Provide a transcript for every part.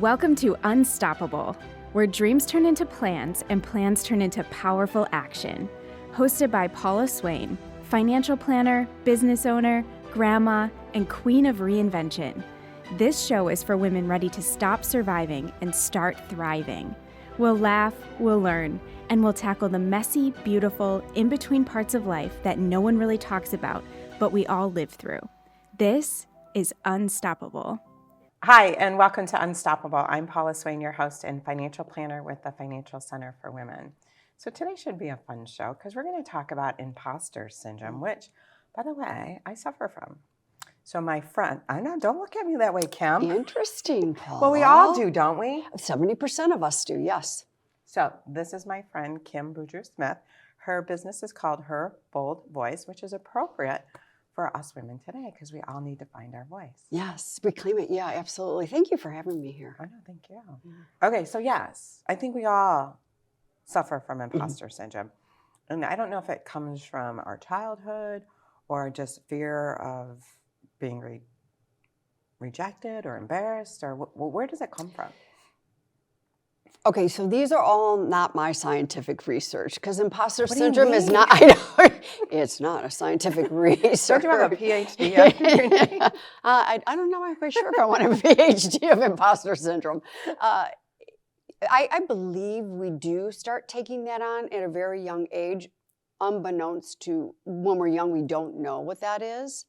Welcome to Unstoppable, where dreams turn into plans and plans turn into powerful action. Hosted by Paula Swain, financial planner, business owner, grandma, and queen of reinvention. This show is for women ready to stop surviving and start thriving. We'll laugh, we'll learn, and we'll tackle the messy, beautiful, in-between parts of life that no one really talks about, but we all live through. This is Unstoppable. Hi, and welcome to Unstoppable. I'm Paula Swain, your host and financial planner with the Financial Center for Women. So today should be a fun show because we're going to talk about imposter syndrome, which, by the way, I suffer from. So my friend, I know, don't look at me that way, Kim. Interesting, Paula. Well, we all do, don't we? 70% of us do, yes. So this is my friend, Kim Boudreau-Smith. Her business is called Her Bold Voice, which is appropriate for us women today because we all need to find our voice. Yes, reclaim it. Yeah, absolutely. Thank you for having me here. I know, thank you. Okay, so yes, I think we all suffer from imposter syndrome. And I don't know if it comes from our childhood or just fear of being rejected or embarrassed, or where does it come from? Okay, so these are all not my scientific research because imposter What do you syndrome is mean? not, I know, it's not a scientific research. Don't you have a PhD after your name? I don't know, I'm quite sure if I want a PhD of imposter syndrome. I believe we do start taking that on at a very young age, unbeknownst to when we're young, we don't know what that is.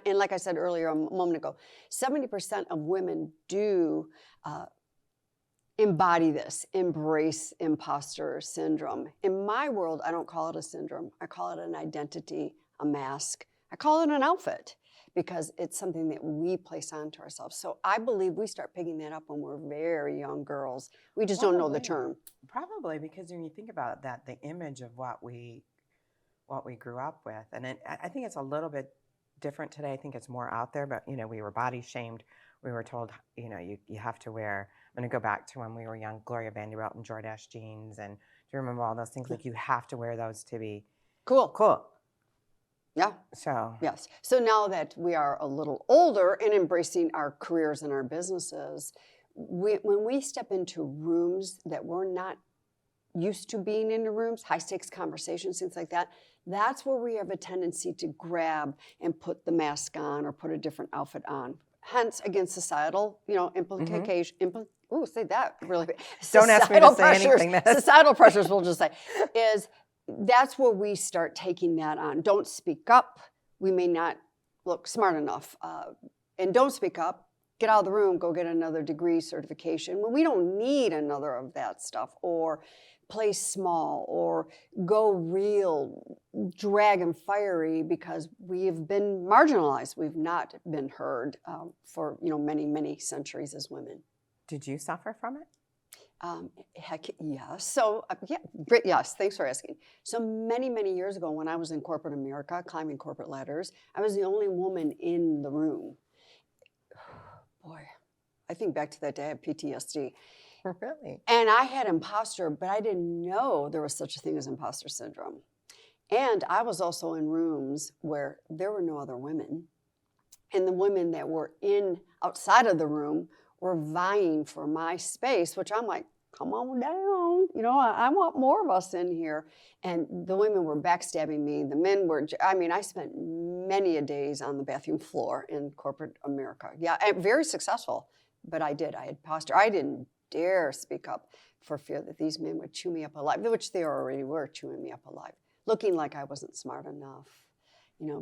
And like I said earlier a moment ago, 70% of women do embody this, embrace imposter syndrome. In my world, I don't call it a syndrome. I call it an identity, a mask. I call it an outfit because it's something that we place onto ourselves. So I believe we start picking that up when we're very young girls. We just don't know the term. Probably because when you think about that, the image of what we grew up with, and I think it's a little bit different today. I think it's more out there, but we were body shamed. We were told, you have to wear. I'm going to go back to when we were young, Gloria Vanderbilt and Jordache jeans, and do you remember all those things? Like you have to wear those to be cool. Yeah. So yes. So now that we are a little older and embracing our careers and our businesses, when we step into rooms that we're not used to being in rooms, high stakes conversations, things like that, that's where we have a tendency to grab and put the mask on or put a different outfit on. Hence, again, societal, implication. Say that really. Don't ask me to say anything. Societal pressures, we'll just say, is that's where we start taking that on. Don't speak up. We may not look smart enough. And don't speak up. Get out of the room. Go get another degree, certification. When we don't need another of that stuff, or play small, or go real, drag and fiery because we have been marginalized. We've not been heard for many, many centuries as women. Did you suffer from it? Heck yes. So great. Yes, thanks for asking. So many, many years ago, when I was in corporate America, climbing corporate ladders, I was the only woman in the room. Boy, I think back to that day, I had PTSD. Really? And I had imposter, but I didn't know there was such a thing as imposter syndrome. And I was also in rooms where there were no other women. And the women that were outside of the room were vying for my space, which I'm like, come on down. I want more of us in here. And the women were backstabbing me. The men were, I spent many a days on the bathroom floor in corporate America. Yeah, very successful, but I had imposter. I didn't dare speak up for fear that these men would chew me up alive, which they already were chewing me up alive, looking like I wasn't smart enough,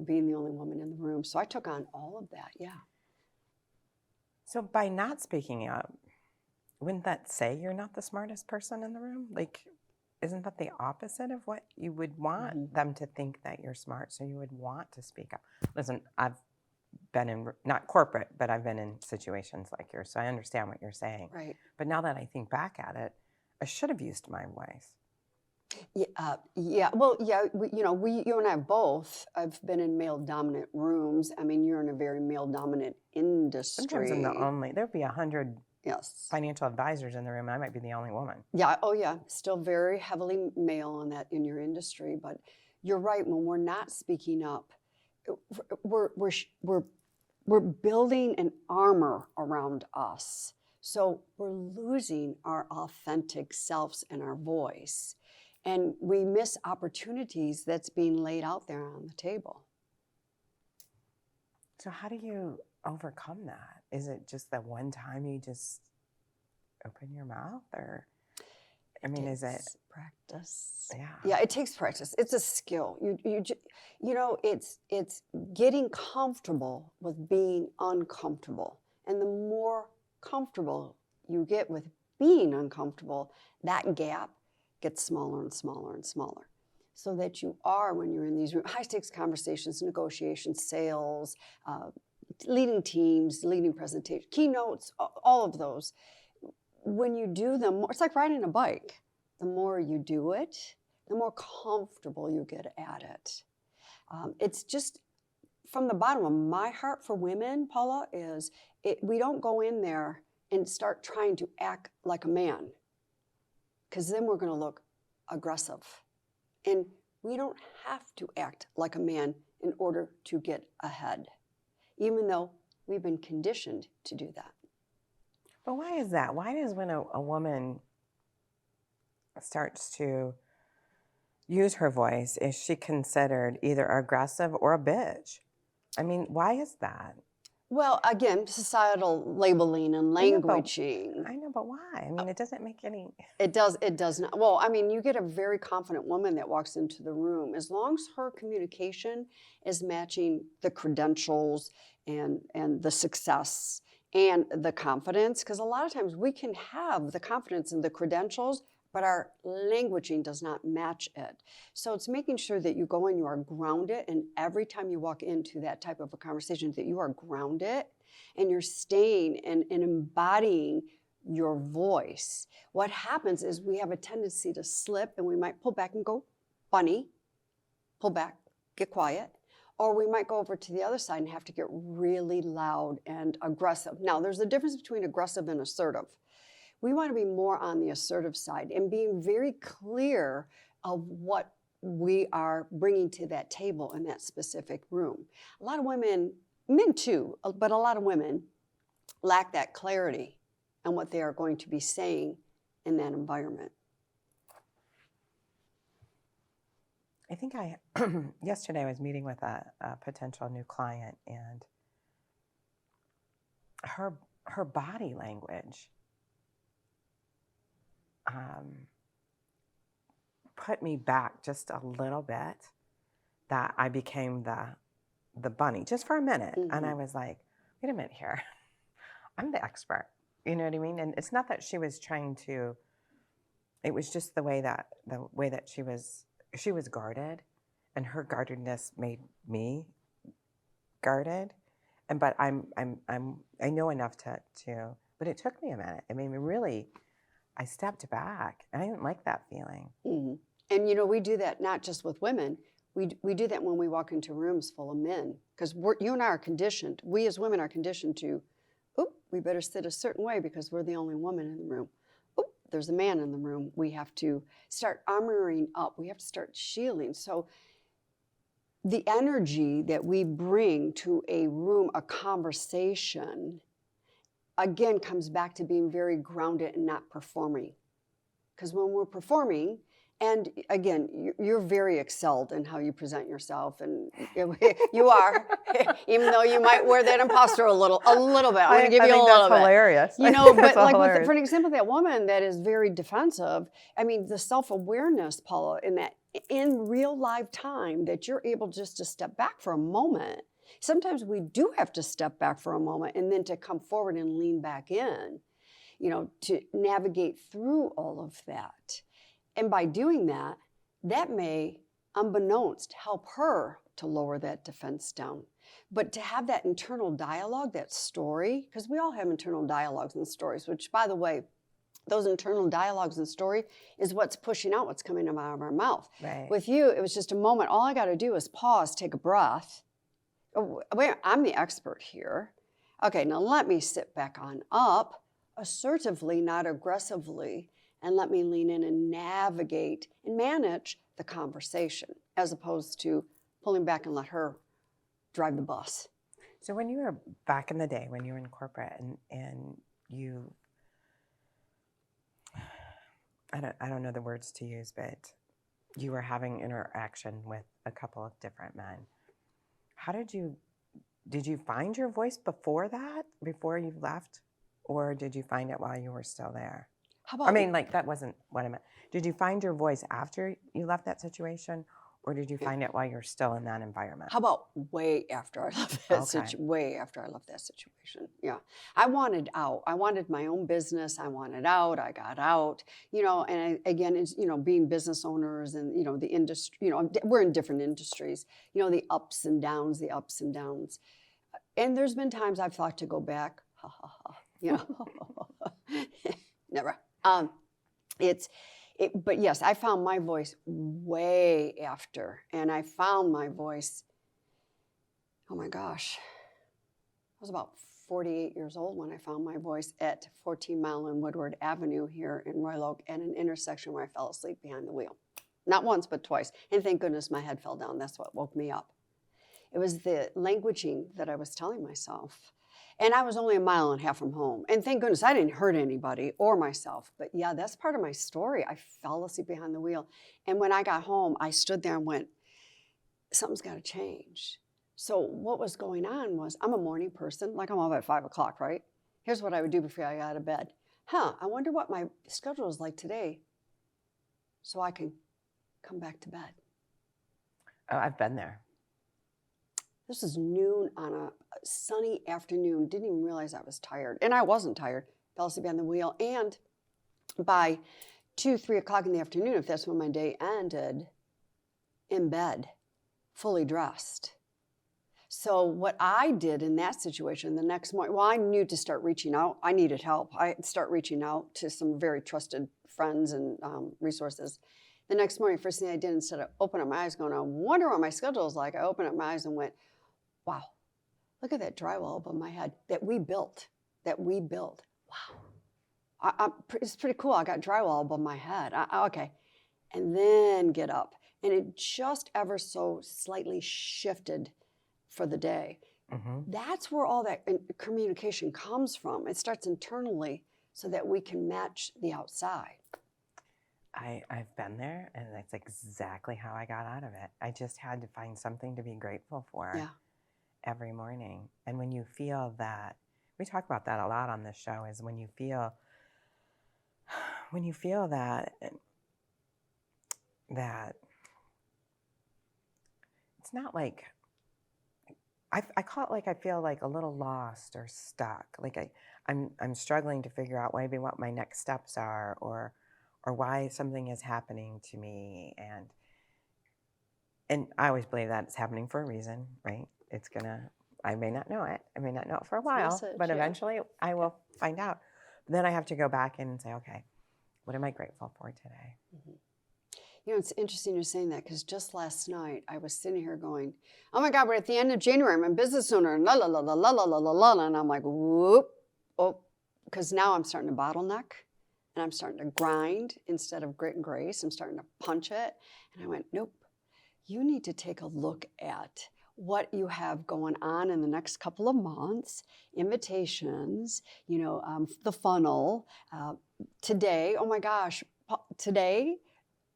being the only woman in the room. So I took on all of that, yeah. So by not speaking up, wouldn't that say you're not the smartest person in the room? Like, isn't that the opposite of what you would want them to think that you're smart? So you would want to speak up. Listen, I've been in, not corporate, but I've been in situations like yours, so I understand what you're saying. Right. But now that I think back at it, I should have used my voice. Yeah. Well, yeah. You and I both. I've been in male-dominant rooms. You're in a very male-dominant industry. Sometimes there'd be 100 financial advisors in the room, and I might be the only woman. Yeah. Oh, yeah. Still very heavily male in your industry, but you're right. When we're not speaking up, we're building an armor around us So we're losing our authentic selves and our voice. And we miss opportunities that's being laid out there on the table. So how do you overcome that? Is it just that one time you just open your mouth, or I mean, is it practice? Yeah. Yeah, it takes practice. It's a skill. You know, it's getting comfortable with being uncomfortable. And the more comfortable you get with being uncomfortable, that gap gets smaller and smaller and smaller. So that you are, when you're in these high stakes conversations, negotiations, sales, leading teams, leading presentations, keynotes, all of those. When you do them, it's like riding a bike. The more you do it, the more comfortable you get at it. It's just, from the bottom of my heart for women, Paula, is we don't go in there and start trying to act like a man, because then we're going to look aggressive. And we don't have to act like a man in order to get ahead, even though we've been conditioned to do that. But why is that? Why does when a woman starts to use her voice, is she considered either aggressive or a bitch? I mean, why is that? Well, again, societal labeling and languaging. I know, but why? I mean, it doesn't make any... It does not. Well, I mean, you get a very confident woman that walks into the room. As long as her communication is matching the credentials and the success and the confidence, because a lot of times we can have the confidence and the credentials, but our languaging does not match it. So it's making sure that you go and you are grounded, and every time you walk into that type of a conversation, that you are grounded and you're staying and embodying your voice. What happens is we have a tendency to slip, and we might pull back and go bunny, pull back, get quiet, or we might go over to the other side and have to get really loud and aggressive. Now, there's a difference between aggressive and assertive. We want to be more on the assertive side and being very clear of what we are bringing to that table in that specific room. A lot of women, men too, but a lot of women lack that clarity on what they are going to be saying in that environment. I think yesterday I was meeting with a potential new client, and her body language put me back just a little bit, that I became the bunny just for a minute. Mm-hmm. And I was like, wait a minute here. I'm the expert. You know what I mean? And it's not that she was trying to, it was just the way that she was guarded, and her guardedness made me guarded. But I know enough to, but it took me a minute. I mean, really, I stepped back. I didn't like that feeling. Mm-hmm. And you know, we do that not just with women. We do that when we walk into rooms full of men, because you and I are conditioned. We as women are conditioned to, we better sit a certain way because we're the only woman in the room. There's a man in the room. We have to start armoring up. We have to start shielding. So the energy that we bring to a room, a conversation, again, comes back to being very grounded and not performing. Because when we're performing, and again, you're very excelled in how you present yourself, and you are, even though you might wear that imposter a little bit. I'm going to give you a little bit. I think that's hilarious. You know, but like for an example, that woman that is very defensive, I mean, the self-awareness, Paula, in real live time, that you're able just to step back for a moment. Sometimes we do have to step back for a moment and then to come forward and lean back in, you know, to navigate through all of that. And by doing that, that may, unbeknownst, help her to lower that defense down. But to have that internal dialogue, that story, because we all have internal dialogues and stories, which, by the way, those internal dialogues and story is what's pushing out what's coming out of our mouth. Right. With you, it was just a moment. All I got to do is pause, take a breath. Oh, wait, I'm the expert here. Okay, now let me sit back on up, assertively, not aggressively, and let me lean in and navigate and manage the conversation, as opposed to pulling back and let her drive the bus. So when you were back in the day, when you were in corporate and you I don't know the words to use, but you were having interaction with a couple of different men. How did you find your voice before that, before you left? Or did you find it while you were still there? How about, I mean, like, that wasn't what I meant. Did you find your voice after you left that situation? Or did you find it while you're still in that environment? how about way after I left that Okay. way after I left that situation? Yeah. I wanted out. I wanted my own business. I wanted out. I got out, and again, it's, being business owners and, the industry, we're in different industries, the ups and downs, And there's been times I've thought to go back, ha, ha, ha, never. But yes, I found my voice way after, and I found my voice, oh my gosh, I was about 48 years old when I found my voice at 14 Mile and Woodward Avenue here in Royal Oak at an intersection where I fell asleep behind the wheel. Not once, but twice. And thank goodness my head fell down. That's what woke me up. It was the languaging that I was telling myself. And I was only 1.5 miles from home. And thank goodness I didn't hurt anybody or myself. But yeah, that's part of my story. I fell asleep behind the wheel. And when I got home, I stood there and went, something's got to change. So what was going on was, I'm a morning person. Like, I'm up at 5 o'clock, right? Here's what I would do before I got out of bed. I wonder what my schedule is like today so I can come back to bed. Oh, I've been there. This is noon on a sunny afternoon. Didn't even realize I was tired. And I wasn't tired. Fell asleep behind the wheel. And by 2, 3 o'clock in the afternoon, if that's when my day ended, in bed, fully dressed. So what I did in that situation the next morning, well, I knew to start reaching out. I needed help. I start reaching out to some very trusted friends and resources. The next morning, first thing I did, instead of opening up my eyes going, I wonder what my schedule is like, I opened up my eyes and went, wow, look at that drywall above my head that we built. Wow. It's pretty cool. I got drywall above my head. Okay. And then get up. And it just ever so slightly shifted for the day. Mm-hmm. That's where all that communication comes from. It starts internally so that we can match the outside. I've been there, and that's exactly how I got out of it. I just had to find something to be grateful for every morning. And when you feel that, we talk about that a lot on this show, is when you feel that it's not like, I call it like I feel like a little lost or stuck. Like I'm struggling to figure out maybe what my next steps are, or why something is happening to me. And I always believe that it's happening for a reason, right? I may not know it. I may not know it for a while, but eventually I will find out. But then I have to go back and say, okay, what am I grateful for today? Mm-hmm. It's interesting you're saying that, because just last night I was sitting here going, oh my God, we're at the end of January. I'm a business owner, and la la la la la la la la la, and I'm like, whoop, oh, because now I'm starting to bottleneck, and I'm starting to grind instead of grit and grace. I'm starting to punch it, and I went, nope. You need to take a look at what you have going on in the next couple of months, invitations, the funnel. Today, oh my gosh, today,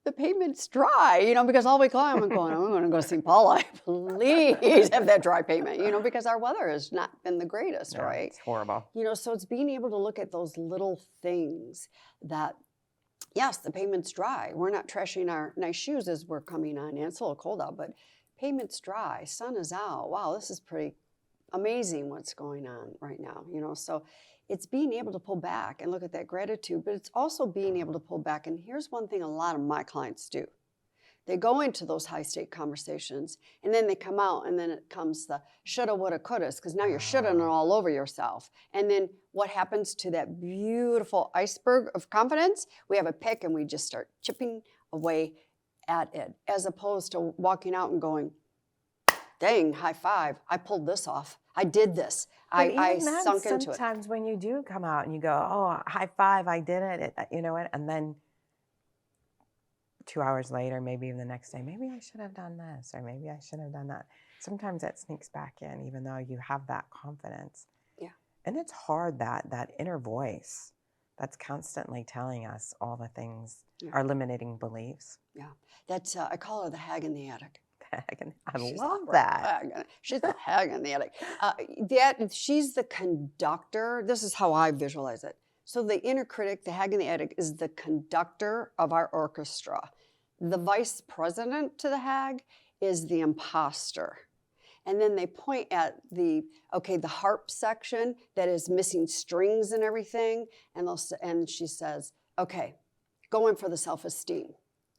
the pavement's dry, because all week long I'm going to go see Paula. Please have that dry pavement, because our weather has not been the greatest, right? It's horrible. So it's being able to look at those little things that, yes, the pavement's dry. We're not trashing our nice shoes as we're coming on. And it's a little cold out, but pavement's dry. Sun is out. Wow, this is pretty amazing what's going on right now, So it's being able to pull back and look at that gratitude, but it's also being able to pull back. And here's one thing a lot of my clients do. They go into those high-stake conversations, and then they come out, and then it comes the shoulda, woulda, couldas, because now you're shoulda all over yourself. And then what happens to that beautiful iceberg of confidence? We have a pick, and we just start chipping away at it, as opposed to walking out and going, dang, high five, I pulled this off. I did this. I sunk into it. Sometimes when you do come out and you go, oh, high five, I did it, you know what? And then 2 hours later, maybe even the next day, maybe I should have done this, or maybe I should have done that. Sometimes that sneaks back in, even though you have that confidence. Yeah. And it's hard, that inner voice that's constantly telling us all the things, Yeah. our limiting beliefs. Yeah. That's, I call her the hag in the attic. I She's love the that. She's the hag in the attic. She's the conductor. This is how I visualize it. So the inner critic, the hag in the attic, is the conductor of our orchestra. The vice president to the hag is the imposter. And then they point at the harp section that is missing strings and everything. And she says, okay, go in for the self-esteem.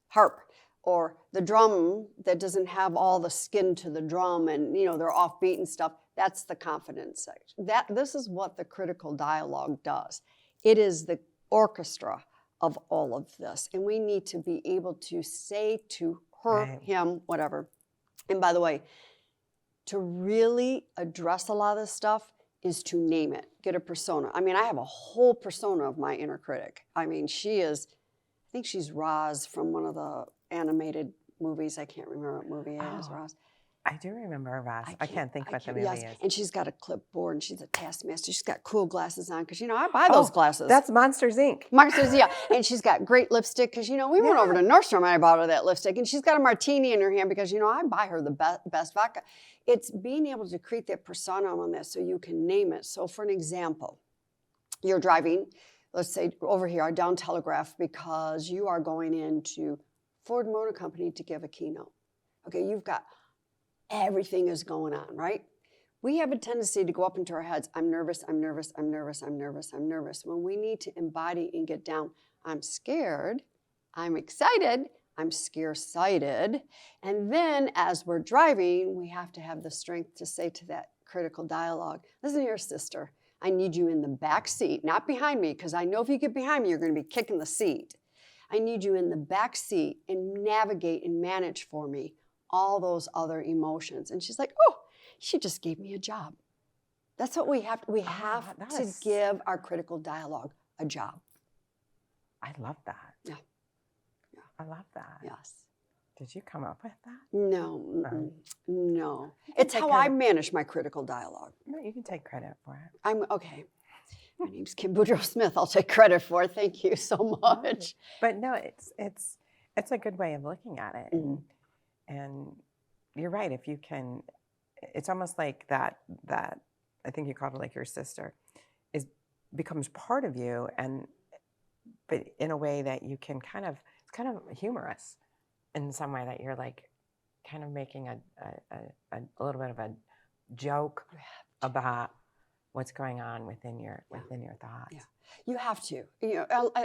Harp. Or the drum that doesn't have all the skin to the drum and, they're offbeat and stuff. That's the confidence section. This is what the critical dialogue does. It is the orchestra of all of this. And we need to be able to say to her, Right. him, whatever. And by the way, to really address a lot of this stuff is to name it, get a persona. I mean, I have a whole persona of my inner critic. I mean, I think she's Roz from one of the animated movies. I can't remember what movie it is, Roz. I do remember Roz. I can't think what the movie is. And she's got a clipboard and she's a taskmaster. She's got cool glasses on because, I buy those glasses. That's Monsters, Inc. Monsters, yeah. And she's got great lipstick because, we went over to Nordstrom and I bought her that lipstick. And she's got a martini in her hand because, I buy her the best vodka. It's being able to create that persona on this so you can name it. So for an example, you're driving, let's say over here, our Down Telegraph, because you are going into Ford Motor Company to give a keynote. Okay, you've got everything is going on, right? We have a tendency to go up into our heads. I'm nervous, I'm nervous, I'm nervous, I'm nervous, I'm nervous. When we need to embody and get down, I'm scared, I'm excited, I'm scare-sighted. And then as we're driving, we have to have the strength to say to that critical dialogue, listen here, sister, I need you in the back seat, not behind me, because I know if you get behind me, you're going to be kicking the seat. I need you in the back seat and navigate and manage for me all those other emotions. And she's like, oh, she just gave me a job. That's what we have. We have to give our critical dialogue a job. I love that. Yeah. I love that. Yes. Did you come up with that? No. No. It's how I manage my critical dialogue. No, you can take credit for it. I'm okay. My name's Kim Boudreau-Smith. I'll take credit for it. Thank you so much. But no, it's a good way of looking at it. Mm-hmm. And you're right. If you can, it's almost like that I think you called it like your sister, becomes part of you, but in a way that you can it's kind of humorous in some way, that you're like kind of making a little bit of a joke about what's going on within your thoughts. Yeah. You have to.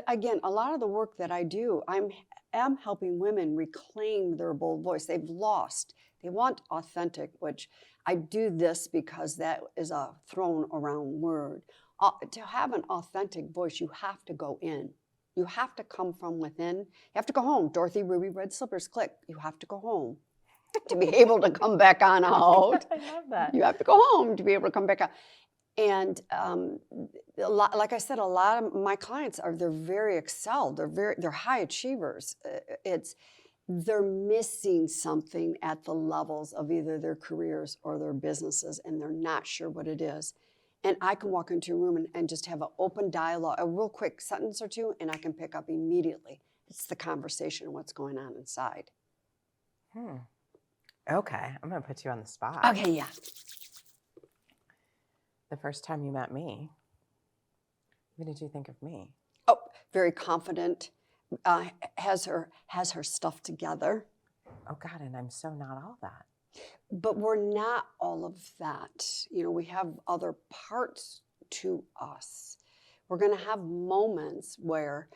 Again, a lot of the work that I do, I'm helping women reclaim their bold voice. They've lost. They want authentic, which I do this because that is a thrown around word. To have an authentic voice, you have to go in. You have to come from within. You have to go home. Dorothy, Ruby, Red Slippers, click. You have to go home to be able to come back on out. I love that. You have to go home to be able to come back out. And like I said, a lot of my clients they're very excelled. They're high achievers. They're missing something at the levels of either their careers or their businesses, and they're not sure what it is. And I can walk into a room and just have an open dialogue, a real quick sentence or two, and I can pick up immediately. It's the conversation and what's going on inside. Okay, I'm going to put you on the spot. Okay, yeah. The first time you met me, what did you think of me? Oh, very confident. Has her stuff together. Oh God, and I'm so not all that. But we're not all of that. We have other parts to us. We're going to have moments where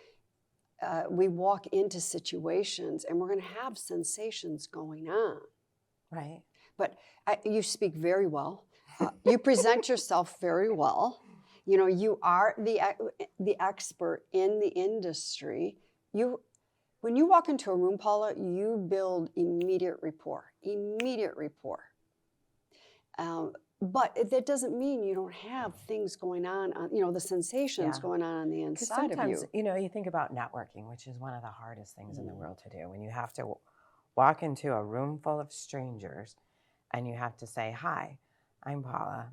we walk into situations and we're going to have sensations going on. Right. But you speak very well. You present yourself very well. You are the expert in the industry. When you walk into a room, Paula, you build immediate rapport. But that doesn't mean you don't have things going on the sensations going on the inside of you. Sometimes, you think about networking, which is one of the hardest things in the world to do. When you have to walk into a room full of strangers and you have to say, hi, I'm Paula,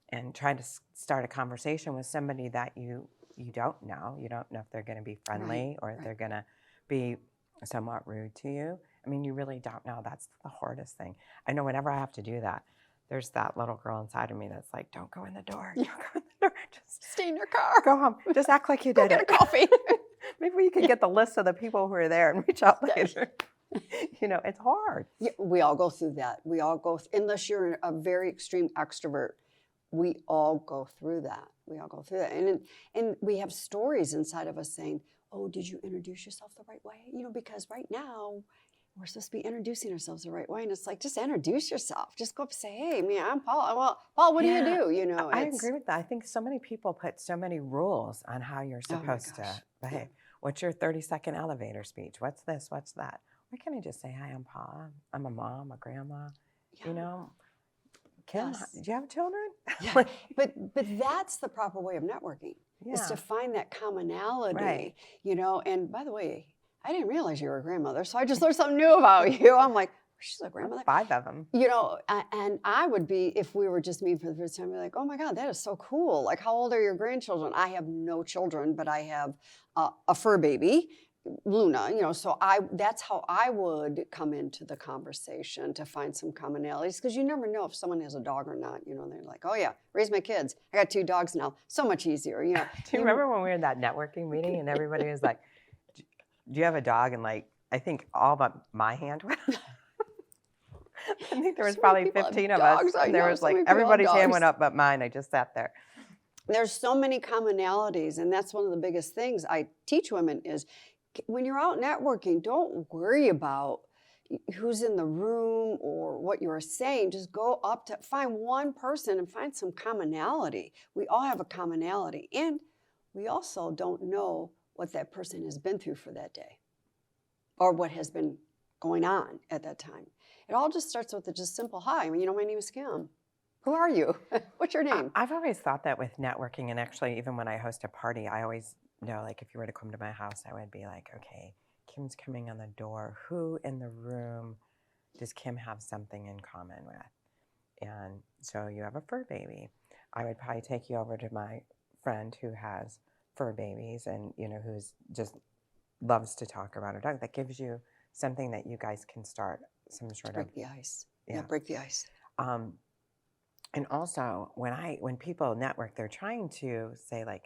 and try to start a conversation with somebody that you you don't know. You don't know if they're going to be friendly or if they're going to be somewhat rude to you. I mean, you really don't know. That's the hardest thing. I know whenever I have to do that, there's that little girl inside of me that's like, don't go in the door. Don't go in the door. Just stay in your car. Go home. Just act like you did Get it. a coffee. Maybe you could get the list of the people who are there and reach out later. It's hard. Yeah, we all go through that. We all go, unless you're a very extreme extrovert, we all go through that. We all go through that. And we have stories inside of us saying, oh, did you introduce yourself the right way? Because right now we're supposed to be introducing ourselves the right way. And it's like, just introduce yourself. Just go up and say, hey, I'm Paula. Well, Paul, what do you do? I agree with that. I think so many people put so many rules on how you're supposed to behave. Yeah. What's your 30-second elevator speech? What's this? What's that? Why can't I just say, hi, I'm Paula. I'm a mom, a grandma. Yeah. Kim, do you have children? Yeah. but that's the proper way of networking, is to find that commonality, And by the way, I didn't realize you were a grandmother, so I just learned something new about you. I'm like, she's a grandmother. 5 of them. And I would be, if we were just meeting for the first time, I'd be like, oh my God, that is so cool. Like, how old are your grandchildren? I have no children, but I have a fur baby, Luna, so that's how I would come into the conversation, to find some commonalities, because you never know if someone has a dog or not. They're like, oh yeah, raise my kids. I got 2 dogs now. So much easier. Do you remember when we were in that networking meeting and everybody was like, do you have a dog? And like, I think all but my hand went up. I think there was probably 15 of us. And there was like, everybody's hand went up but mine. I just sat there. There's so many commonalities. And that's one of the biggest things I teach women is, when you're out networking, don't worry about who's in the room or what you're saying. Just go up to find one person and find some commonality. We all have a commonality. And we also don't know what that person has been through for that day or what has been going on at that time. It all just starts with a just simple hi. My name is Kim. Who are you? What's your name? I've always thought that with networking, and actually even when I host a party, I always know, like, if you were to come to my house, I would be like, okay, Kim's coming on the door. Who in the room does Kim have something in common with? And so you have a fur baby. I would probably take you over to my friend who has fur babies and, who's just loves to talk about her dog. That gives you something that you guys can start some sort of... Break the ice. Yeah, break the ice. And also, when people network, they're trying to say, like,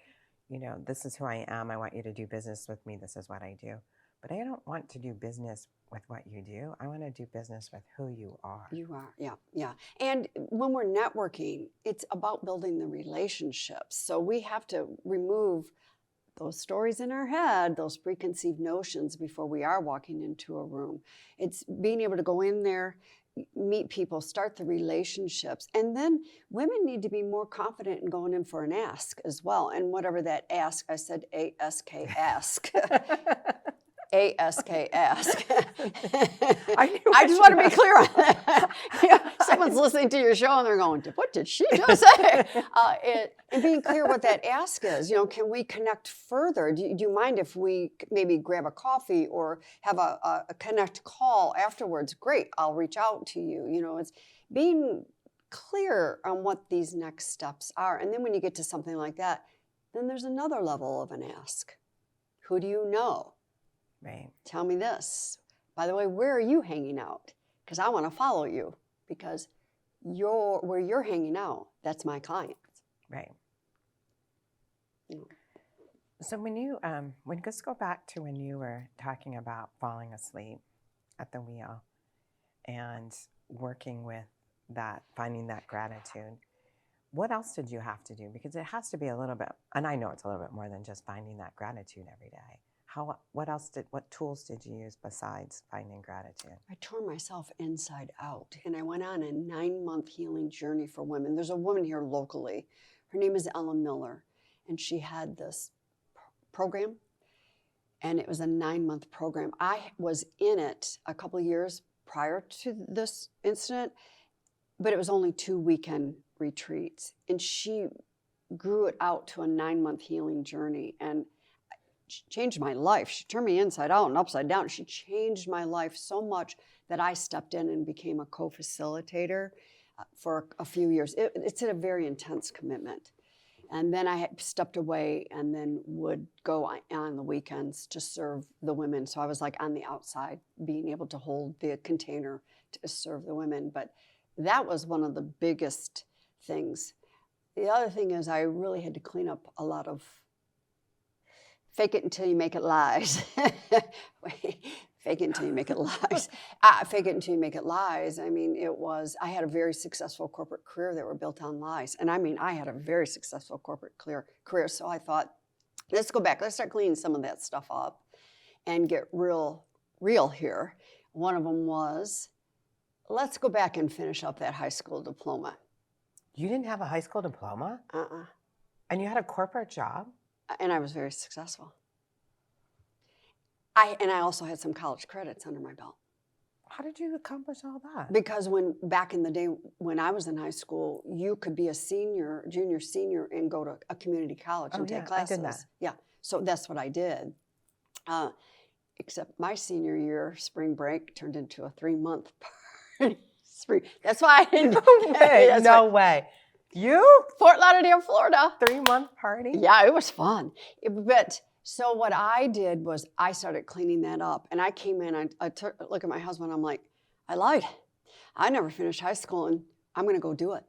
this is who I am. I want you to do business with me. This is what I do. But I don't want to do business with what you do. I want to do business with who you are. You are, yeah. And when we're networking, it's about building the relationships. So we have to remove those stories in our head, those preconceived notions before we are walking into a room. It's being able to go in there, meet people, start the relationships. And then women need to be more confident in going in for an ask as well. And whatever that ask, I said A-S-K, ask. A-S-K, ask. I just want to be clear on that. Someone's listening to your show and they're going, what did she just say? And being clear what that ask is. Can we connect further? Do you mind if we maybe grab a coffee or have a connect call afterwards? Great, I'll reach out to you. It's being clear on what these next steps are. And then when you get to something like that, then there's another level of an ask. Who do you know? Right. Tell me this. By the way, where are you hanging out? Because I want to follow you. Because where you're hanging out, that's my client. Right. So let's go back to when you were talking about falling asleep at the wheel and working with that, finding that gratitude. What else did you have to do? Because it has to be a little bit, and I know it's a little bit more than just finding that gratitude every day. What tools did you use besides finding gratitude? I tore myself inside out, and I went on a 9-month healing journey for women. There's a woman here locally. Her name is Ellen Miller, and she had this program, and it was a 9-month program. I was in it a couple of years prior to this incident, but it was only 2 weekend retreats, and she grew it out to a 9-month healing journey, and she changed my life. She turned me inside out and upside down. She changed my life so much that I stepped in and became a co-facilitator for a few years. It's a very intense commitment. And then I had stepped away and then would go on the weekends to serve the women. So I was like on the outside, being able to hold the container to serve the women. But that was one of the biggest things. The other thing is I really had to clean up a lot of fake it until you make it lies. Fake it until you make it lies. Fake it until you make it lies. I mean, I had a very successful corporate career that were built on lies. And I mean, I had a very successful corporate career. So I thought, let's go back. Let's start cleaning some of that stuff up and get real here. One of them was, let's go back and finish up that high school diploma. You didn't have a high school diploma? And you had a corporate job? And I was very successful. And I also had some college credits under my belt. How did you accomplish all that? Because back in the day when I was in high school, you could be a junior, senior, and go to a community college and take classes. I did that. Yeah, so that's what I did. Except my senior year, spring break turned into a 3-month party. That's why I didn't. No way. You? Fort Lauderdale, Florida. 3-month party? Yeah, it was fun. So what I did was I started cleaning that up. And I came in, I took a look at my husband, I'm like, I lied. I never finished high school and I'm going to go do it.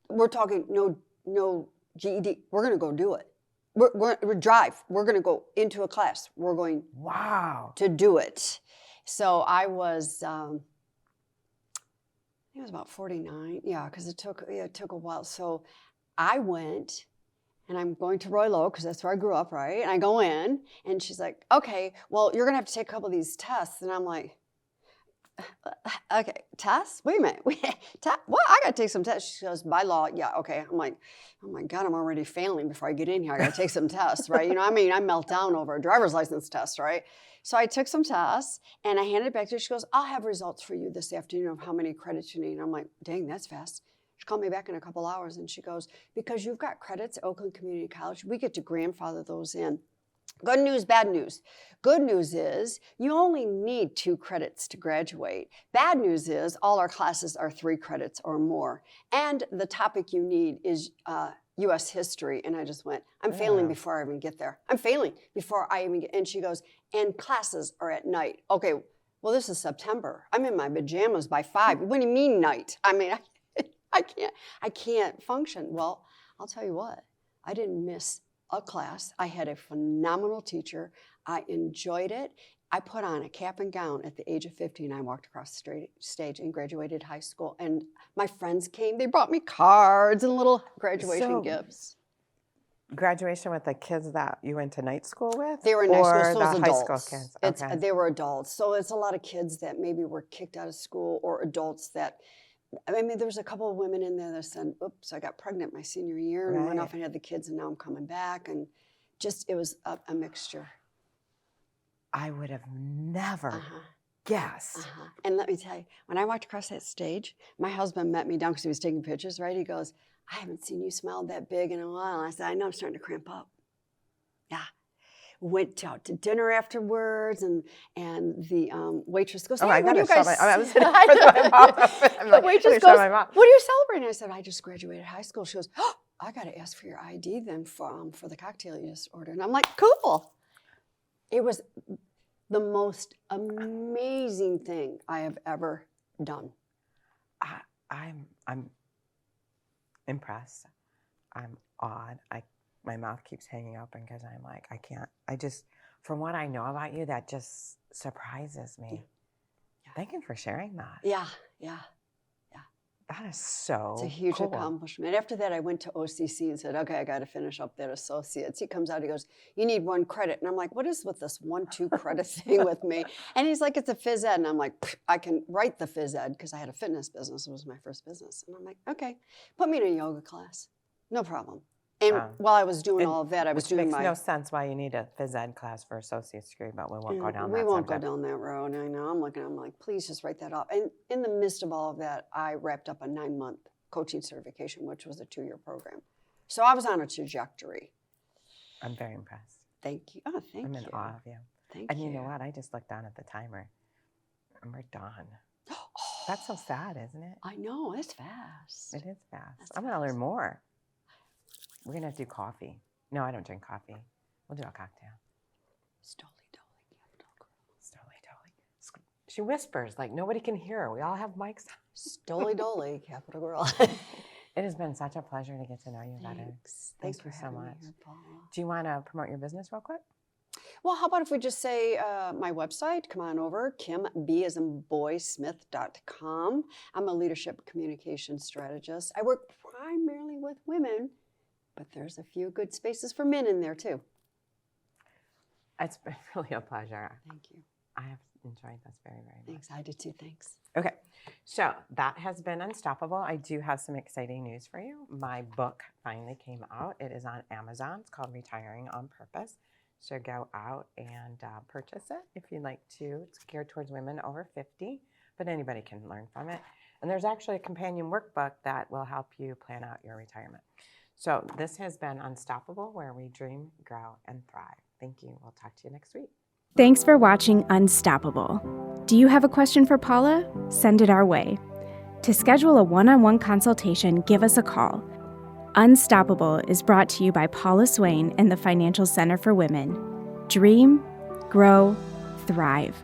We're talking no GED. We're going to go do it. We're drive. We're going to go into a class. We're going to do it. So I was, I think it was about 49. Yeah, because it took a while. So I went. And I'm going to Roy Lowe because that's where I grew up, right? And I go in, and she's like, okay, well, you're going to have to take a couple of these tests. And I'm like, okay, tests? Wait a minute. What? I got to take some tests. She goes, by law, yeah, okay. I'm like, oh my God, I'm already failing before I get in here. I got to take some tests, right? You know, I mean, I melt down over a driver's license test, right? So I took some tests, and I handed it back to her. She goes, I'll have results for you this afternoon of how many credits you need. And I'm like, dang, that's fast. She called me back in a couple hours and she goes, because you've got credits at Oakland Community College, we get to grandfather those in. Good news, bad news. Good news is you only need 2 credits to graduate. Bad news is all our classes are 3 credits or more. And the topic you need is U.S. history. And I just went, I'm failing before I even get there. I'm failing before I even get, and she goes, and classes are at night. Okay, well, this is September. I'm in my pajamas by 5. What do you mean night? I mean, I can't function. Well, I'll tell you what, I didn't miss a class. I had a phenomenal teacher. I enjoyed it. I put on a cap and gown at the age of 50 and I walked across the stage and graduated high school. And my friends came, they brought me cards and little graduation gifts. Graduation with the kids that you went to night school with? They were in night school, so the it was high adults. school kids? Okay. They were adults. So it's a lot of kids that maybe were kicked out of school or adults that, I mean, there was a couple of women in there that said, oops, I got pregnant my senior year and went off and had the kids and now I'm coming back. And just, it was a mixture. I would have never guessed. And let me tell you, when I walked across that stage, my husband met me down because he was taking pictures, right? He goes, I haven't seen you smile that big in a while. And I said, I know, I'm starting to cramp up. Yeah. Went out to dinner afterwards, and the waitress goes, hey, I got to show my, I was sitting the waitress goes, what are you celebrating? I said, I just graduated high school. She goes, oh, I got to ask for your ID then for the cocktail you just ordered. And I'm like, cool. It was the most amazing thing I have ever done. I'm impressed. I'm awed. My mouth keeps hanging open because I'm like, from what I know about you, that just surprises me. Yeah. Thank you for sharing that. Yeah. That is so It's a huge cool. accomplishment. After that, I went to OCC and said, okay, I got to finish up that associates. He comes out, he goes, you need 1 credit. And I'm like, what is with this 1-2 credit thing with me? And he's like, it's a phys ed. And I'm like, I can write the phys ed because I had a fitness business. It was my first business. And I'm like, okay, put me in a yoga class. No problem. And while I was doing all of that, I was doing makes no sense why you need a phys ed class for associate's degree, but we won't go down that We won't go down that road. I know. I'm like, please just write that off. And in the midst of all of that, I wrapped up a 9-month coaching certification, which was a 2-year program. So I was on a trajectory. I'm very impressed. Thank you. Oh, thank you. I'm in awe of you. Thank you. And you know what? I just looked down at the timer, and we're done. That's so sad, isn't it? I know. It's fast. It is fast. I'm going to learn more. We're going to do coffee. No, I don't drink coffee. We'll do a cocktail. Stoly Dolly, capital girl. Stoly Dolly. She whispers like nobody can hear her. We all have mics. Stoly Dolly, capital girl. It has been such a pleasure to get to know you better. Thanks Thank you for so having me much. here, Paula. Do you want to promote your business real quick? Well, how about if we just say my website? Come on over, kimboudreau-smith.com. I'm a leadership communication strategist. I work primarily with women, but there's a few good spaces for men in there too. It's been really a pleasure. Thank you. I have enjoyed this very, very much. Thanks. I did too. Thanks. Okay, so that has been Unstoppable. I do have some exciting news for you. My book finally came out. It is on Amazon. It's called Retiring on Purpose. So go out and purchase it if you'd like to. It's geared towards women over 50, but anybody can learn from it. And there's actually a companion workbook that will help you plan out your retirement. So this has been Unstoppable, where we dream, grow, and thrive. Thank you. We'll talk to you next week. Thanks for watching Unstoppable. Do you have a question for Paula? Send it our way. To schedule a one-on-one consultation, give us a call. Unstoppable is brought to you by Paula Swain and the Financial Center for Women. Dream, grow, thrive.